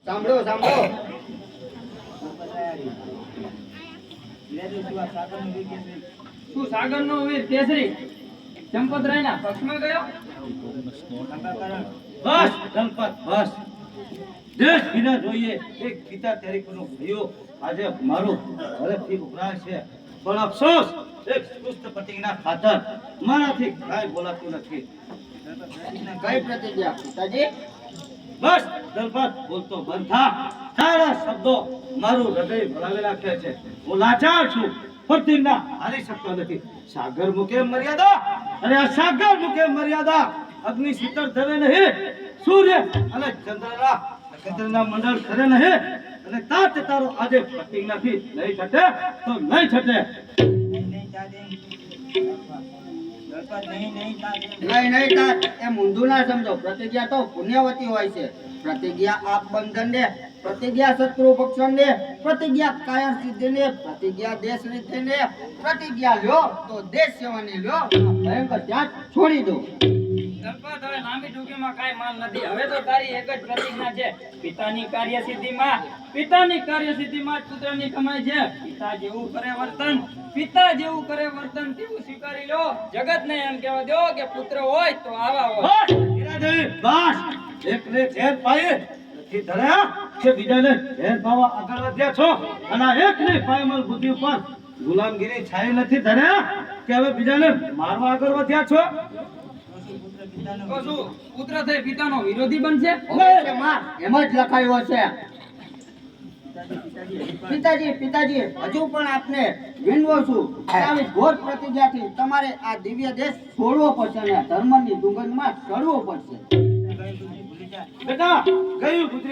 સાંભળો સાંભળો. તું સાગરનો વીર કેસરી ચંપતરાયના પક્ષમાં ગયો. બસ ગણપત બસ. દેશ વિના જોઈએ એક પિતા તરીકેનો ભયો આજે મારો હરખથી ઉભરાય છે, પણ અફસોસ એક સુસ્ત પતિના ખાતર મારાથી કાંઈ બોલાતું નથી. કઈ પ્રતિજ્ઞા પિતાજી? બસ ગણપત બોલતો બંધ થા. તારા શબ્દો મારું હૃદય ભરાવી રાખે છે. હું લાચાર છું, પ્રતિજ્ઞા હારી શકતો નથી. સાગર મુકે મર્યાદા, અને આ સાગર મુકે મર્યાદા અગ્નિ શીતળ ધરે નહીં, સૂર્ય અને ચંદ્રના મંડળ ધરે નહીં, અને તાત તારો આજે પ્રતિજ્ઞાથી નહીં છટે તો નહીં છટે. નહીં તાત એમ ઊંધું ના સમજો. પ્રતિજ્ઞા તો પુણ્યવતી હોય છે. પ્રતિજ્ઞા આપ બંધન દે, પ્રતિજ્ઞા શત્રુ ભક્ષણ દે, પ્રતિજ્ઞા કાયર સિદ્ધિ ને, પ્રતિજ્ઞા દેશ રીતિ ને, પ્રતિજ્ઞા લ્યો તો દેશ સેવાની લ્યો, ભયંકર ત્યાં છોડી દો. ગણપત હવે લાંબી ટૂંકીમાં કાંઈ માલ નથી. હવે તો તારી એક જ પ્રતિજ્ઞા છે, પિતાની કાર્યસિદ્ધિમાં જ પુત્રની કમાઈ છે. પિતા જેવું કરે વર્તન તેવું સ્વીકારી લો. જગતને એમ કહેવા દો કે પુત્ર હોય તો આવા હોય. બસ હીરાદેવી, બસ. એકને ઝેર પાયે નથી ધર્યા કે બીજાને ઝેર પાવા આગળ વધ્યા છો, અને આ એકની પાયમલ બુદ્ધિ ઉપર ગુલામગીરી છાઈ નથી ધર્યા કે હવે બીજાને મારવા આગળ વધ્યા છો. તો શું પુત્ર થઈ પિતાનો વિરોધી બનશે? અવશ્ય માં એમ જ લખાયું હશે. પિતાજી હજુ પણ આપને વિનવો છું. આવી ઘોર પ્રતિજ્ઞાથી તમારે આ દિવ્ય દેશ છોડવો પડશે અને ધર્મની દુર્ગંધમાં ચડવો પડશે. બેટા ગયું ગુજરી